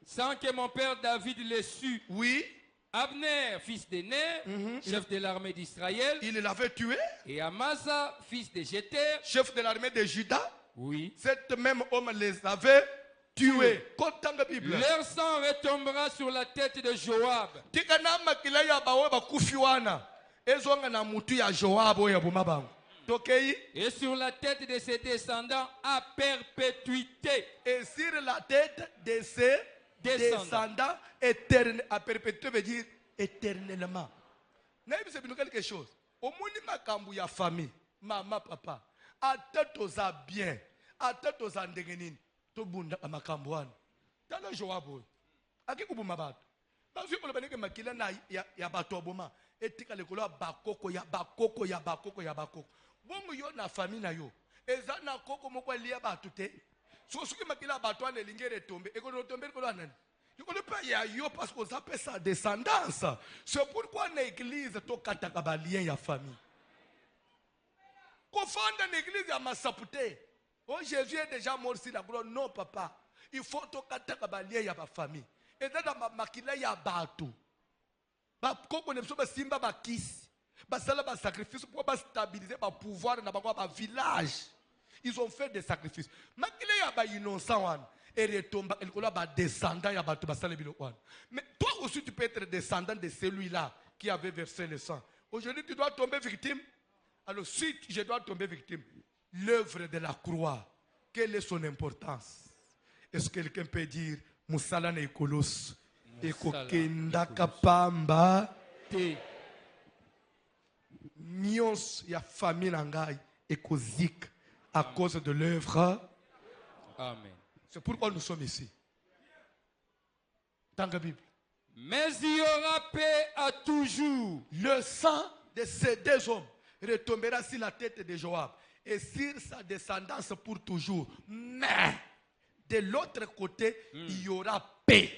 sans que mon père David les sût. Oui. Abner, fils d'Éner, chef de l'armée d'Israël. Il l'avait tué. Et Amasa, fils de Jéter, chef de l'armée de Juda. Oui. Cet même homme les avait tués. Leur sang retombera sur la tête de Joab. Et sur la tête de ses descendants à perpétuité. Et sur la tête de ses descendants éternels. À perpétuité veut dire éternellement. C'est quelque chose. Au moins, ma ya famille, maman, papa, à tête aux bien, à tête aux andengenines, tout bunda à ma cambouane. Dans le Joab, à qui vous m'abattre? Parce que vous avez dit que ya bato boma, et tika le kolo bakoko ya bakoko ya bakoko ya bakoko. Bon, yo na famille na yo. Eza na koko moko liya batute. So suki makila bato ane lingere tombe. Et qu'on tombe kolo anen. Il ne peut pas y aller parce qu'on appelle ça descendance. C'est pourquoi l'église to katakabalien ya famille. Qu'on fonde une église à Massapouté. Oh, Jésus est déjà mort sur la gloire. Non, papa. Il faut to katakabalien ya ma famille. Et dans ma makila ya bato. Ba koko ne so ba simba ba kiss. Ba sala ba sacrifice pour ba stabiliser ba pouvoir na ba village. Ils ont fait des sacrifices. Makila ya ba innocent wan. Et retombe, il va descendant. Mais toi aussi, tu peux être descendant de celui-là qui avait versé le sang. Aujourd'hui, tu dois tomber victime. Alors, si je dois tomber victime, l'œuvre de la croix, quelle est son importance? Est-ce que quelqu'un peut dire, Moussala Nekolos, Ekokenda Kapamba, Nyons, ya famille Nangai, Ekozik, à cause de l'œuvre. Amen. C'est pourquoi nous sommes ici. Dans la Bible. Mais il y aura paix à toujours. Le sang de ces deux hommes retombera sur la tête de Joab et sur sa descendance pour toujours. Mais de l'autre côté, il y aura paix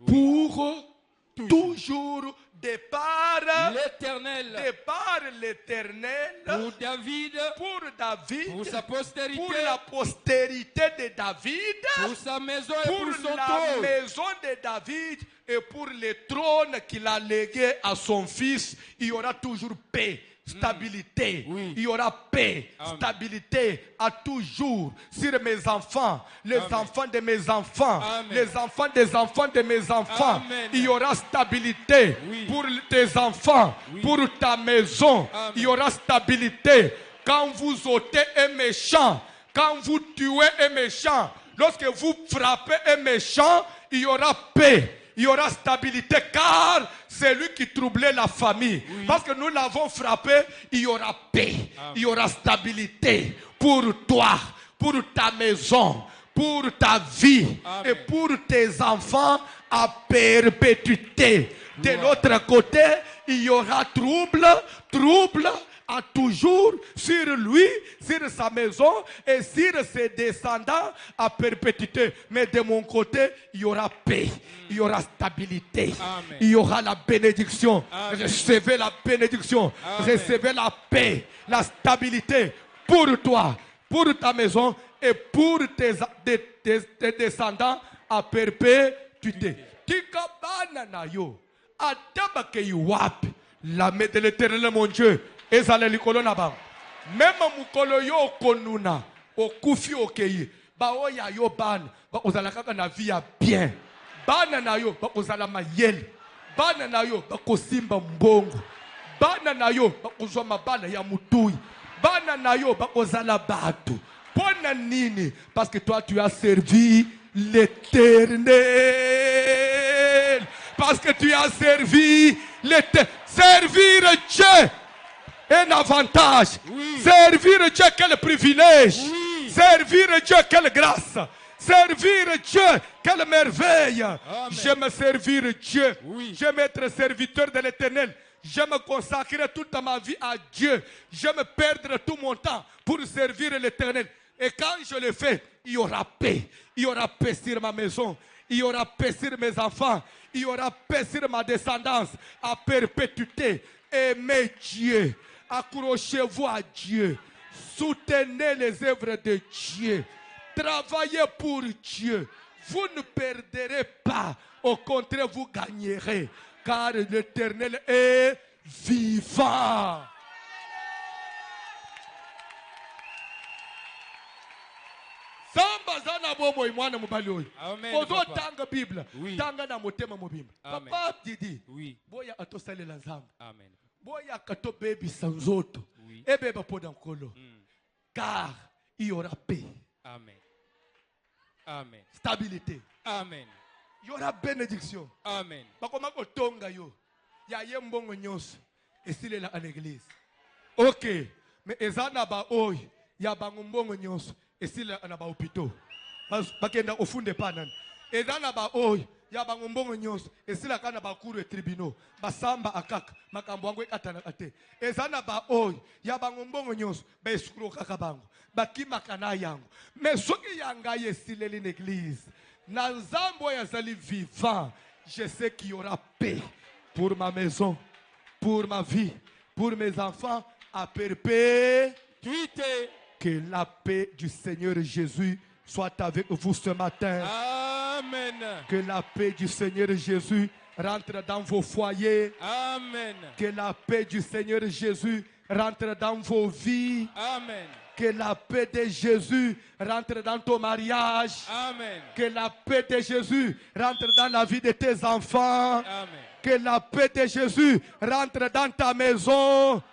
pour toujours de par l'Éternel. De par l'Éternel. Pour David. Pour sa postérité. Pour la postérité de David. Pour sa maison et pour son trône. Pour la maison de David et pour le trône qu'il a légué à son fils. Il y aura toujours paix. Stabilité, oui. Il y aura paix, Amen. Stabilité à toujours sur mes enfants, les Amen. Enfants de mes enfants, Amen. Les enfants des enfants de mes enfants. Amen. Il y aura stabilité oui. Pour tes enfants, oui. Pour ta maison. Amen. Il y aura stabilité quand vous ôtez un méchant, quand vous tuez un méchant, lorsque vous frappez un méchant, il y aura paix. il y aura stabilité, car c'est lui qui troublait la famille. Oui. Parce que nous l'avons frappé, il y aura paix, Amen. il y aura stabilité pour toi, pour ta maison, pour ta vie. Amen. Et pour tes enfants à perpétuité. De Gloire. l'autre côté, il y aura trouble à toujours sur lui, sur sa maison et sur ses descendants à perpétuité. Mais de mon côté, il y aura paix, il y aura stabilité, Amen. il y aura la bénédiction. Amen. Recevez la bénédiction, Amen. recevez la paix, la stabilité pour toi, pour ta maison et pour tes descendants à perpétuité. Tika bana na yo, ataba ke wapi, la main de l'Éternel mon Dieu, ezala likolo na bango. Même mukolo yo konuna, okufi okei, ba oya yo bana, ba ozala kaka na vie ya bien. Bana na yo ba ozala mayele, bana na yo ba kosimba mbongo, bana na yo ba kozwa mabala ya mutui, bana na yo ba kozala bato. Pona nini? Parce que toi tu as servi l'Éternel. Parce que tu as servi l'Éternel. Servir Dieu est un avantage. Oui. Servir Dieu, quel privilège. Oui. Servir Dieu, quelle grâce. Servir Dieu, quelle merveille. Amen. J'aime servir Dieu. Oui. J'aime être serviteur de l'Éternel. J'aime consacrer toute ma vie à Dieu. J'aime perdre tout mon temps pour servir l'Éternel. Et quand je le fais, il y aura paix. Il y aura paix sur ma maison. Il y aura paix sur mes enfants. Il y aura paix sur ma descendance à perpétuité. Aimez Dieu. Accrochez-vous à Dieu. Soutenez les œuvres de Dieu. Travaillez pour Dieu. Vous ne perdrez pas. Au contraire, vous gagnerez. Car l'Éternel est vivant. Samba zana bobo imwana mubali oyo. Amen, Ozo papa. tanga Bible. Oui. Tanga na motema mobimba. Amen. Papa didi. Oui. Boya atosalela nzambe. Amen. Boya kato baby sanzoto. Oui. Ebeba poda nkolo. Mm. Car il y aura paix, Amen. Amen. stabilité. Amen. Il y aura bénédiction. Amen. Bakoma kotonga yo. Ya ye mbongo nyonso. Esilela à l'église. OK. Mais ezana ba oy. Ya bango mbongo nyonso. Esilela na ba hôpitaux. Bakenda ofunde panani. Ezana ba oy. Ya bango mbongo nyonso. Esila kana ba cour et tribunaux. Basamba akaka. Makambo wangu ekatana ate. Ezana ba oy. Ya bango mbongo nyonso. Ba esukuro kaka bango. Bakima kana yango. Mais soki yanga yesileli l'église. Na nzambo ya zali vivant. Je sais qu'il y aura paix pour ma maison, pour ma vie, pour mes enfants à perpétuité. Que la paix du Seigneur Jésus soit avec vous ce matin. Amen. Que la paix du Seigneur Jésus rentre dans vos foyers. Amen. Que la paix du Seigneur Jésus rentre dans vos vies. Amen. Que la paix de Jésus rentre dans ton mariage. Amen. Que la paix de Jésus rentre dans la vie de tes enfants. Amen. Que la paix de Jésus rentre dans ta maison.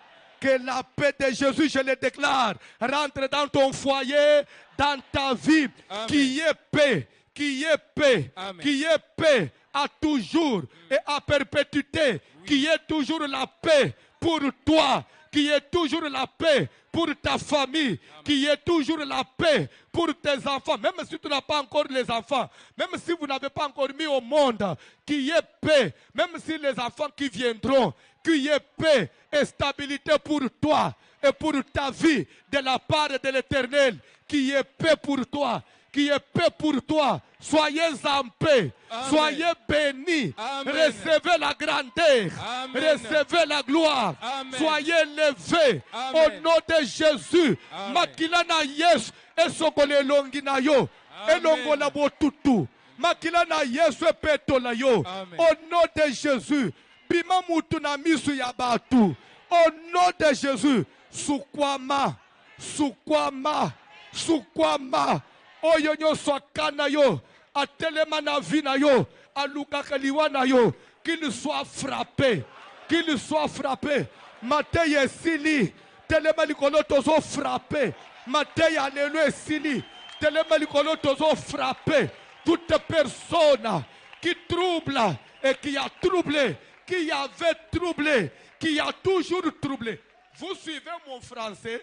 Que la paix de Jésus, je le déclare, rentre dans ton foyer, dans ta vie. Amen. Qui est paix, qui est paix, Amen. qui est paix à toujours et à perpétuité. Qui est toujours la paix pour toi. Qui est toujours la paix pour ta famille. Amen. Qui est toujours la paix pour tes enfants. Même si tu n'as pas encore les enfants. Même si vous n'avez pas encore mis au monde. Qui est paix. Même si les enfants qui viendront. Qui est paix et stabilité pour toi et pour ta vie de la part de l'Éternel. Qui est paix pour toi. Qui est paix pour toi. Soyez en paix. Amen. Soyez bénis. Amen. Recevez la grandeur. Amen. Recevez la gloire. Amen. Soyez levés. Amen. Au nom de Jésus. Amen. Makila na Yesu. Esokole longi na yo. Amen. Elongola botutu. Makila na Yesu epetola yo. Amen. Au nom de Jésus. Bima mutu na misu ya batu. Au nom de Jésus. Sukwama. Sukwama. Sukwama. Oyo nyonso akana yo. Atelema na vi na yo. Alukakaliwa na yo. Qu'il soit frappé. Qu'il soit frappé. Matei esili. Telema likolo tozo frappé. Matei alléluia esili. Telema likolo tozo frappé. Toute personne qui trouble et qui a troublé, qui avait troublé, qui a toujours troublé. Vous suivez mon français?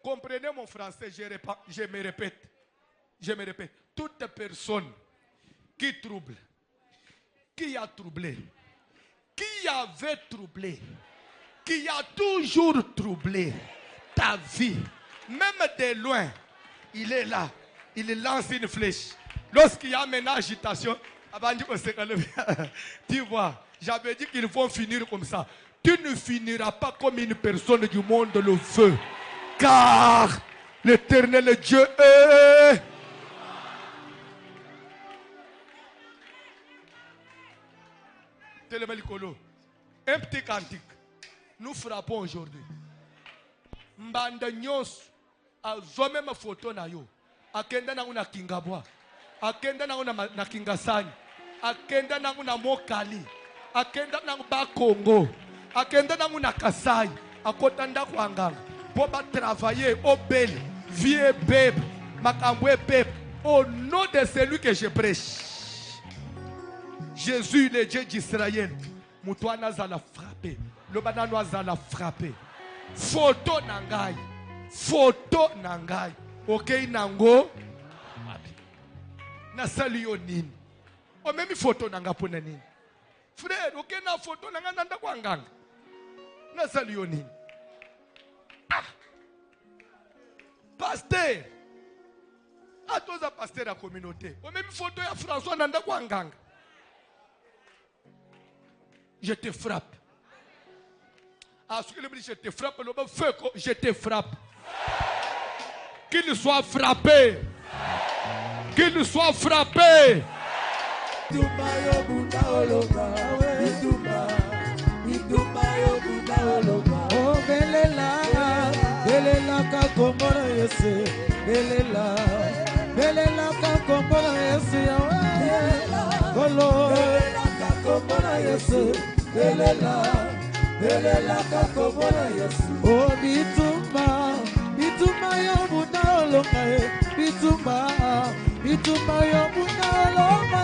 Comprenez mon français, je me répète. Je me répète. Toute personne qui trouble, qui a troublé, qui avait troublé, qui a toujours troublé ta vie, même de loin, il est là, il lance une flèche. Lorsqu'il y a maintenant agitation, tu vois, j'avais dit qu'ils vont finir comme ça. Tu ne finiras pas comme une personne du monde le veut, car l'Éternel Dieu est... Un petit cantique. Nous frappons aujourd'hui. Mbanda nyos azome ma photo na yo. Akenda na una kingabwa. Akenda na una na kingasani. Akenda na una mokali. Akenda na ba Congo. Akenda na una Kasai. Akotanda kwanganga. Boba travailler au bel vieux bébé. Makambwe bébé. Au nom de celui que je prêche. Jésus, le Dieu d'Israël. Moutouana zala frappé. Le banano zala frappé. Photo nangai. Photo nangai. Ok nango. Na sali yo nini. O même photo nanga pona nini. Frère, ok na photo nanga nanda kwa nganga. Na sali yo nini. Ah. Pasteur. Atoza pasteur la communauté. O même photo ya François nanda kwa nganga. Je te frappe. Ah, ce que le je te frappe, le feu, je te frappe. Qu'il soit frappé. Qu'il soit frappé. Oh, belela, belela ka komora yese, belela, belela ka komora yese, kolo, belela ka komora yese, belela, belela ka komora yese. Oh, bitumba, bitumba yo buna olonga, bitumba, bitumba yo buna olonga,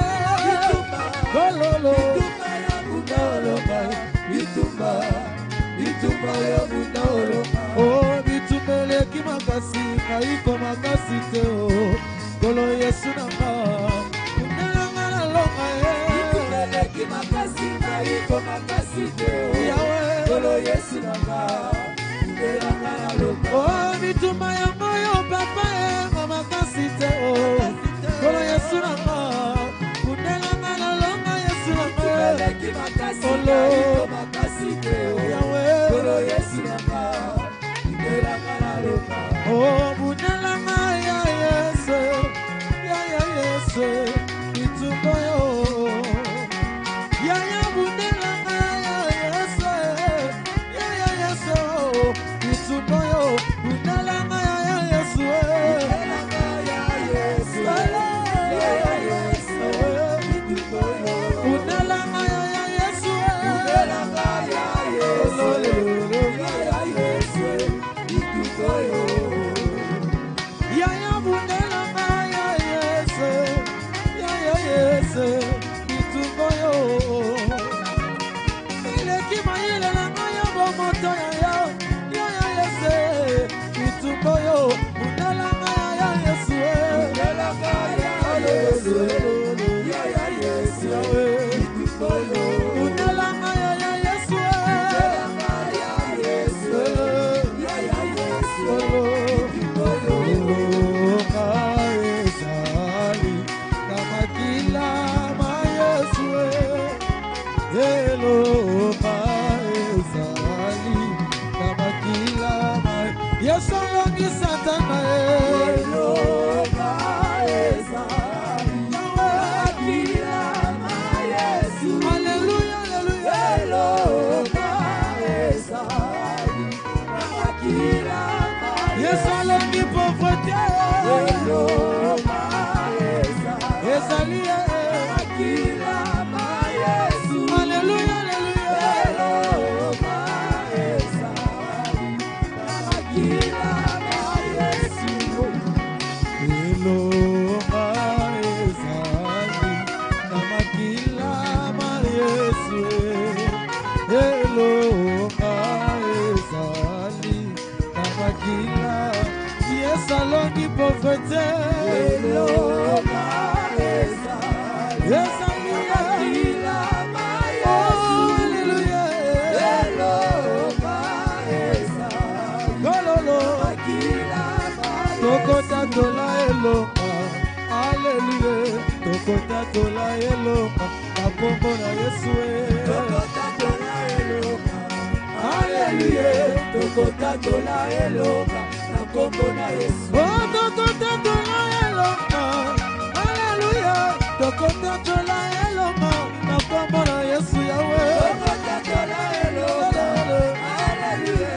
kolo, bitumba yo buna olonga, bitumba. Bitumba yo bunda olonga. Oh, bitumba leki makasi, kaiko makasi te o. Kolo Yesu nanga, unelanga na longa e. Bitumba leki makasi, kaiko makasi te o. Yahweh, Kolo Yesu nanga, unelanga na longa. Oh, bitumba ya moyo papa e, makasi te o. Kolo Yesu nanga, unelanga na longa Yesu nanga. Bitumba leki makasi, kaiko makasi te o. Oh, bunelanga ya Yesu, ya Yesu, ituboyo. Ya bunelanga ya Yesu, ya Yesu, ituboyo. Bunelanga ya Yesu, bunelanga ya Yesu, ya Yesu, ituboyo. Bunelanga ya Yesu, bunelanga ya Yesu. Yaya bunelanga ya Yesu, ya Yesu, ituboyo. Ileki maile langa ya bomoto ya Yesu, ituboyo. Bunelanga ya Yesu, bunelanga ya Yesu, ya Yesu, ituboyo. Bunelanga ya Yesu, bunelanga ya Yesu, ya Yesu. Hello, Maezali, Kamakila, Mai. Yes, I love you, Satana. Hello, Maezali, Kamakila, Mai. Hallelujah, hallelujah. Hello, Maezali, Kamakila, Mai. Yes, I love you, Prophet. Hello, Maezali, Kamakila, Mai. Hallelujah, hallelujah. pauvreté. Tokota tola elonga, Alléluia. Tokota tola elonga, na kombo na Yesu. Tokota tola elonga, Alléluia. Tokota tola elonga, na kombo na Yesu. Oh, tokota tola elonga, Alléluia. Tokota tola elonga, na kombo na Yesu Yahweh. Tokota tola elonga, Alléluia.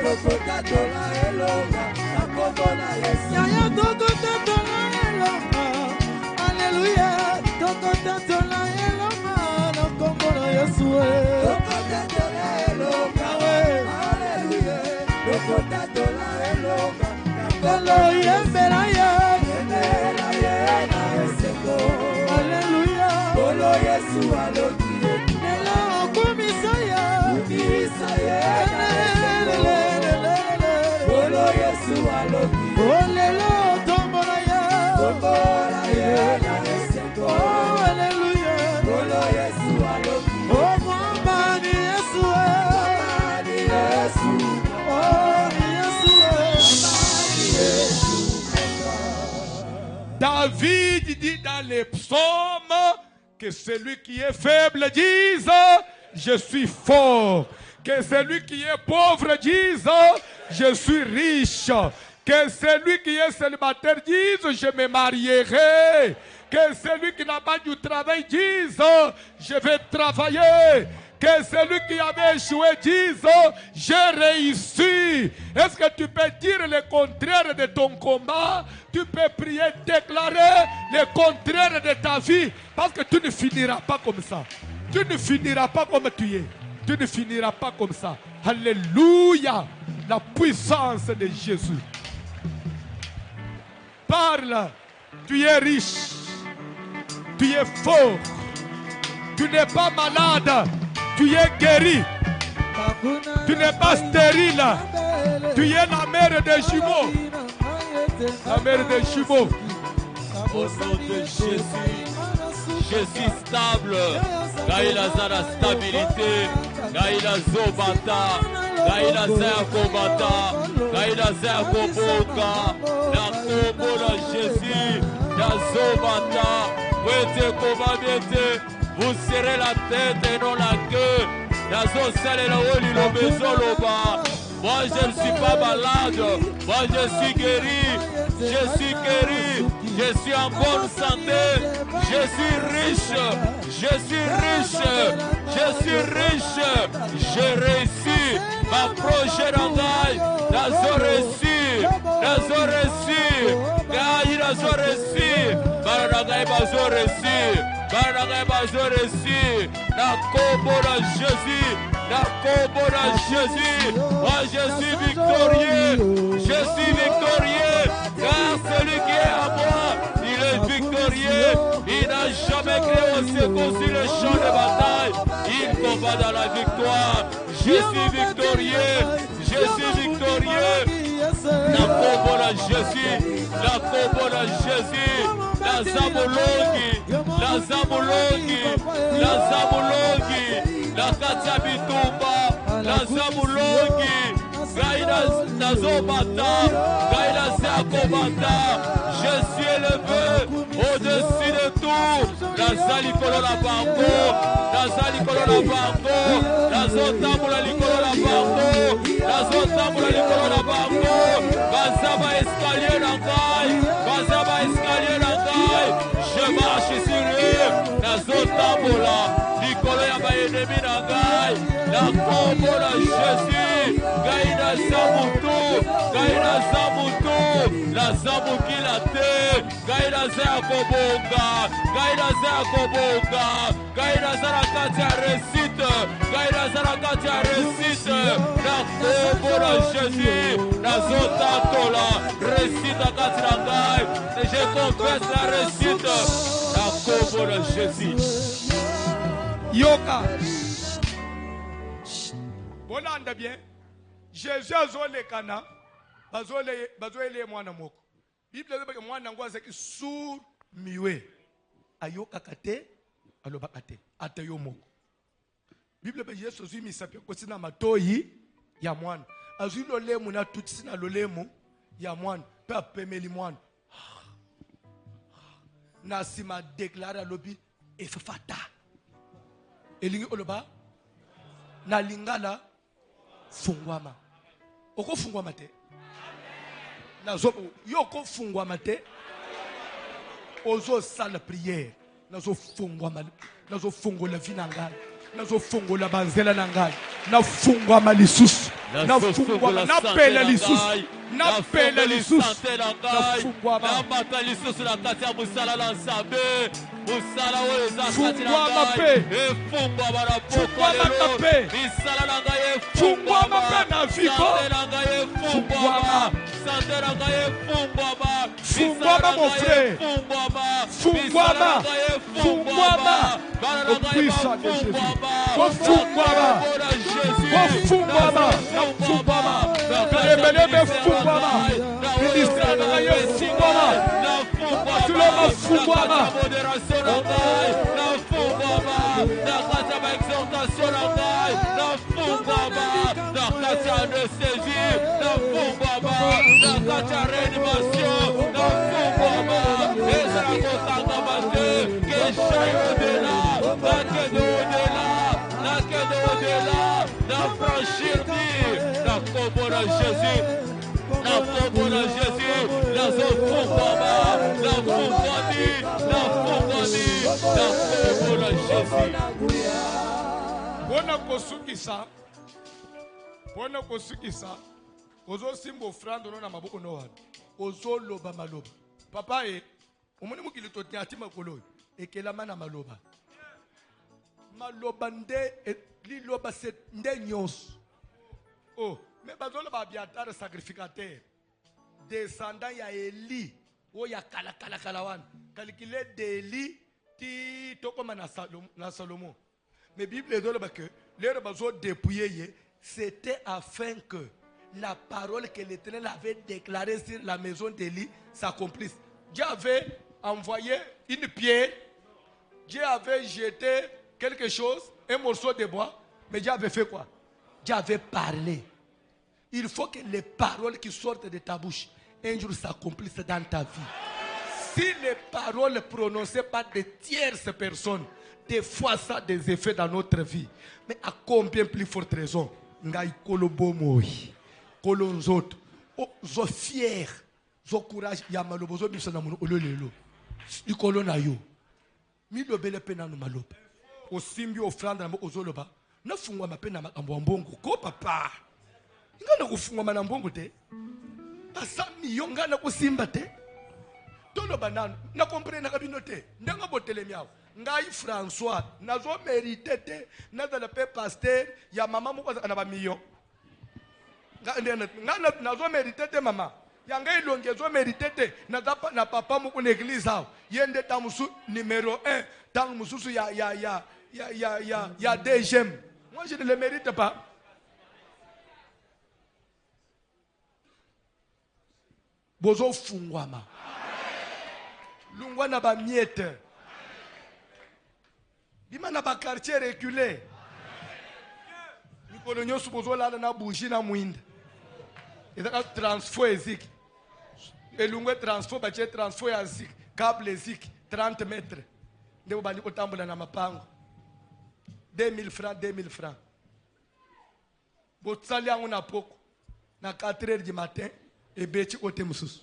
Tokota tola elonga. Yaya tokota tola elonga, Alléluia. Tokota tola elonga, na kombo na Yesu. Tokota tola elonga, Alléluia. Tokota tola elonga, kolo yembela ye na eseko. Alléluia. Kolo Yesu aloki lelo kumisa ye na eseko. Kolo Yesu aloki olelo tombola ye na eseko. Alléluia. Kolo Yesu aloki mwamba ni Yesu. David dit dans les psaumes que celui qui est faible dise je suis fort, que celui qui est pauvre dise je suis riche, que celui qui est célibataire dise je me marierai, que celui qui n'a pas du travail dise je vais travailler, que celui qui avait échoué dise j'ai réussi. Est-ce que tu peux dire le contraire de ton combat? Tu peux prier, déclarer le contraire de ta vie, parce que tu ne finiras pas comme ça. Tu ne finiras pas comme tu es. Tu ne finiras pas comme ça. Alléluia. La puissance de Jésus. Parle. Tu es riche. Tu es fort. Tu n'es pas malade. Tu es guéri. Tu n'es pas stérile. Tu es la mère des jumeaux. La mère des jumeaux. Au nom de Jésus, Jésus stable. Gaïla Zara stabilité. Gaïla Zobata. Gaïla Zara Kobata. Gaïla Zara Koboka. La Kobo de Jésus. La Zobata. Vous serrez la tête et non la queue. La Zosale la Oli le Bezoloba. Moi je ne suis pas malade. Moi je suis guéri. Je suis guéri. Je suis en bonne santé. Je suis riche. Je suis riche. Je suis riche. J'ai réussi. Ma prochaine engaille. La réussi. La réussi. Gaï la réussi. Baranagai bazo réussi. Baranagai bazo réussi. La combo de Jésus. La combo de Jésus. Moi je suis victorieux. Je suis victorieux. Car celui qui est à moi, il est victorieux. Il n'a jamais créé au secours sur le champ de bataille. Il combat dans la victoire. Je suis victorieux. Je suis victorieux. La combo de Jésus. La combo de Jésus. La Zabulongi. La Zabulongi. La Zabulongi. La Katiabitumba. La Zabulongi. Gaïda Nazobata. Gaïda Zakobata. Je suis élevé au-dessus de tout. La Zalikolo la Bango. La Zalikolo la Bango. La Zotamula Likolo la Bango. La Zotamula Likolo la Bango. Bazaba escalier Nangai. Bazaba escalier Nangai. Je marche sur eux. La Zotamula Likolo ya Baenemi Nangai. La combo la Jésus. Gaïda Zamutu. Gaïda Zamutu. La Zamuki la te. Gaïda Zakobonga. Gaïda Zakobonga. Gaïda Zarakati a récite. Gaïda Zarakati a récite. La combo la Jésus. La Zotatola. Récite à Katirangai. Et je confesse la récite. La combo la Jésus. Yoka. Bolande bien. Jésus a zolé kana. Bazoele mwana moko. Bible eloba ke mwana ngo azaki sur miwe ayokaka te alobaka te ata yo moko. Bible be Yesu azwi misapi kosi na matoyi ya mwana azwi lolemu na tutisi na lolemu ya mwana pe apemeli mwana na sima déclare alobi efafata elingi oloba na lingala fungwama oko fungwama te na zo yoko fungwama te ozo sala prière nazo fungwama nazo fungola vinangali nazo fungola banzela nangali na fungwama lisusu na fungwama na pela lisusu na pela lisusu na fungwama na mata lisusu na kati ya musala la nsambe musala oyo eza kati na fungwama pe efungwama na poko fungwama pe misala na ngai fungwama pe na viko sante na ngai efungwama sante na ngai efungwama fungwama mon frère fungwama fungwama au puissant de Jésus fungwama fungwama fungwama pelebelebe fungwama ministère na ngai fungwama tuloma fungwama na fungwama na kati ya exhortation na ngai na fungwama na kati ya anesthésie na fungwama na kati ya réanimation na fungwama ezala kosangama te keshaye odela nakende odela nakende odela na franchir dir na kombo na Jésus na kombo na Jésus nazo fungwama na fungwami na fungwami na kombo na Jésus. Pona kosukisa ozo simba ofrande na maboko no wana ozo loba maloba papa omoni mukili totiati makolo ekelama na maloba maloba nde liloba se nde nyonso oh mais bazolo ba biatare sacrificateur descendant ya Eli o ya kala wana calculer de Eli ti tokoma na Salomon mais Bible ezoloba que leur bazo dépouiller c'était afin que la parole que l'Éternel avait déclarée sur la maison d'Élie s'accomplisse. Dieu avait envoyé une pierre, Dieu avait jeté quelque chose, un morceau de bois, mais Dieu avait fait quoi? Dieu avait parlé. Il faut que les paroles qui sortent de ta bouche un jour s'accomplissent dans ta vie. Si les paroles prononcées par des tierces personnes, des fois ça a des effets dans notre vie. Mais à combien plus forte raison? Ngai kolobo moi, kolonzoto, zo fier, zo courage, ya malobo zo bisana muno ololelo. Ikolo na yo. Mi lobele pena no maloba. O simbi ofranda na ozoloba. Na fungwa mapena makambo mbongo ko papa. Ngana kufungwa mana mbongo te. Pasami yo ngana kusimba te. Toloba nanu na comprendre na kabino te. Ndanga botele miawo. Ngai François nazo mérité te nazala pe pasteur ya mama moko na ba million nazo mérité te mama ya ngai longezo mérité te na papa moko na église awo yende tamusu numéro 1 tant mususu ya deuxième. Moi je ne le mérite pas. Bozo fungwama lungwa na ba miette bima na ba quartier reculé mikolo nyoso bozola na bougie na mwinda ezaka transfo ezik elungwe transfo bache transfo ya zik câble ezik 30 mètres ndebo bandi kotambola na mapango 2000 francs botsali yango na poko na 4h du matin et beti kote mususu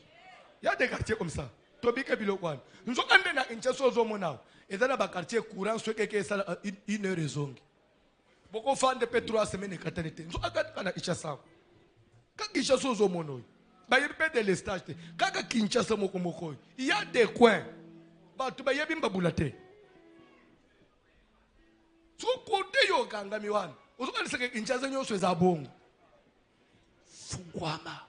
ya des quartiers comme ça tobike biloko wana nzokande na incheso zo monao ezana ba quartier courant so keke sala une heure zongi boko fande pe 3 semaines katanete nzo akata na ichasa kaka ichaso zo mono ba yebi de l'estage te kaka kinchasa moko il y a des coins ba tu ba yebi mbabula te so kote yo kanga miwana uzokani seke kinchasa nyoso eza bongo fungwama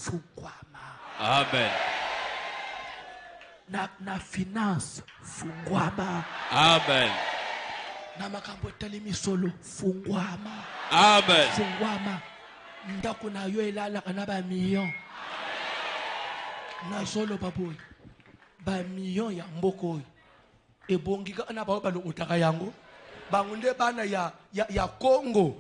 fungwama. Amen. Na finance fungwama. Amen. Na makambo etali misolo fungwama. Amen. Fungwama. ndako na yo elalaka na bamillion nazoloba boye bamillion ya mboka oyo ebongi kaka na bao balokotaka yango bango nde bana ya Congo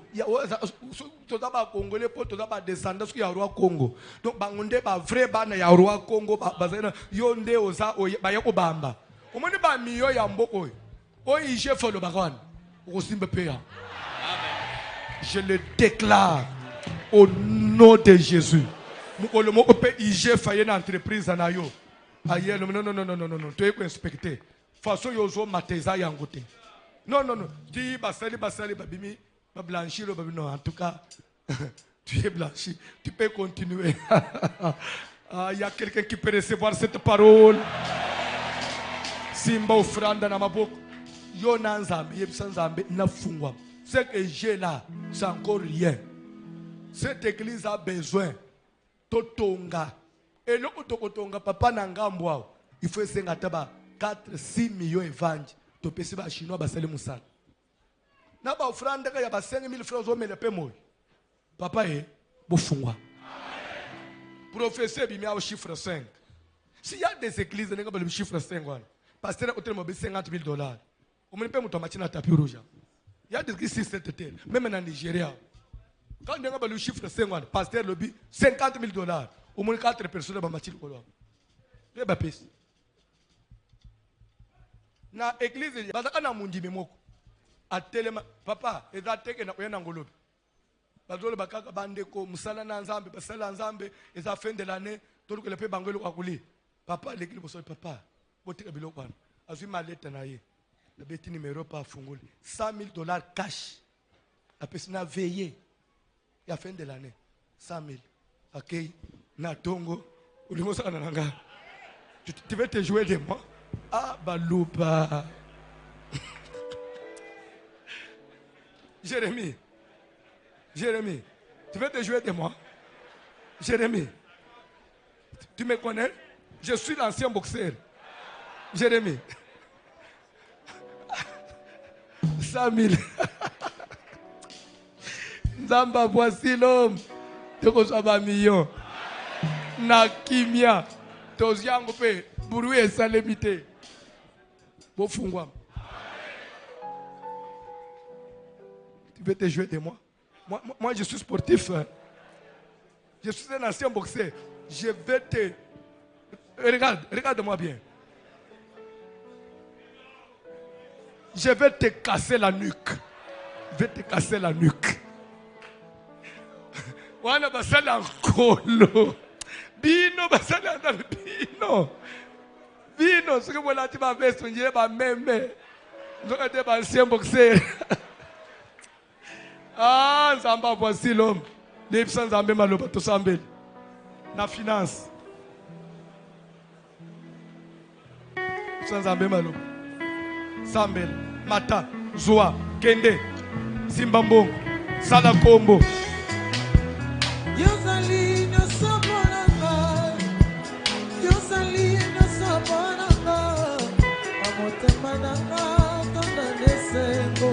toza bakongole mpo toza badescendant soki ya roi Congo donc bango nde bavrai bana ya roi Congo bazali yo nde oza baya kobamba omoni bamillion ya mboka oyo oyo ige folobaka wana okosimba mpe ya. Je le déclare au nom de Jésus. Mukolo moko pe ige faye na entreprise na yo. Aye non. Tu es inspecté. Façon yo zo mateza yango te. Non. Ti basali babimi ba blanchir non en tout cas tu es blanchi. Tu peux continuer. Il y a quelqu'un qui peut recevoir cette parole. Simba offrande na maboko. Yo na nzambe yebisa nzambe na fungwa. Ce que j'ai là, c'est encore rien. Cette église a besoin totonga. Et le totonga papa nangambwa. Il faut essayer d'ataba 4-6 millions de ventes. To pesi ba chinois ba sale musala. Na ba offrande ka ya ba 5000 francs au mele pemo. Papa bofungwa. Professeur bimi au chiffre 5. S'il y a des églises n'enga ba le chiffre 5 wana. Pasteur hôtel mo be $50,000. On me paye mon tomate na tapis rouge. Il y a des églises sur cette terre, même en Nigeria. Quand on a le chiffre 50, pasteur lobby $50,000. Au moins 4 personnes dans Mathilde Kolo. Les baptistes. Na église, il y a un mundi memoko. A telema, papa, et d'attendre na oyana ngolobi. Bazolo bakaka bandeko, musala na nzambe, basala nzambe, et à fin de l'année, tout le que le paye bangolo akuli. Papa, l'église bosso papa, botika biloko wana. Azui maleta na ye. Le petit numéro pas fungoli. $100,000 cash. La personne a veillé. Et à la fin de l'année, 100,000. Ok. Natongo. Tu veux te jouer de moi? Ah, baloupa. Jérémie. Tu veux te jouer de moi? Jérémie. Tu me connais? Je suis l'ancien boxeur. Jérémie. 100,000. Nzamba, voici l'homme. Tu reçois million. Na kimia. Toziango pe. Buru et salemité. Bofungwa. Tu veux te jouer de moi? Moi, je suis sportif. Je suis un ancien boxeur. Je vais te. Regarde-moi bien. Je vais te casser la nuque. Je vais te casser la nuque. Wana basala nkolo. Bino basala na bino. Bino ce que vous l'avez pas fait songer ba même. Nous était ba ancien boxeur. Ah, Zamba voici l'homme. Les sans Zambé maloba to Zambé. Na finance. Sans Zambé maloba. Sambel, Mata, Zoa, Kende, Simbambo, Salakombo. Yosali no sobolanga, Yosali no sobolanga, Amotema nanga tonda nesengo,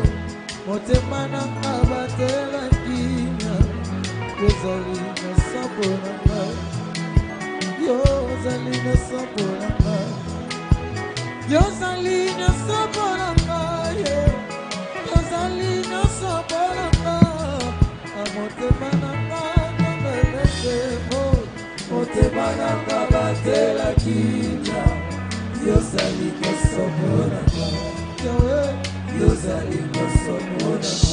Motema nanga batela kinya, Yosali no sobolanga, Yosali no sobolanga. Yosali no sobolanga, Yosali no sobolanga, Amotema nanga Motema nanga batela kinya, Yosali no sobolanga, Yosali no sobolanga.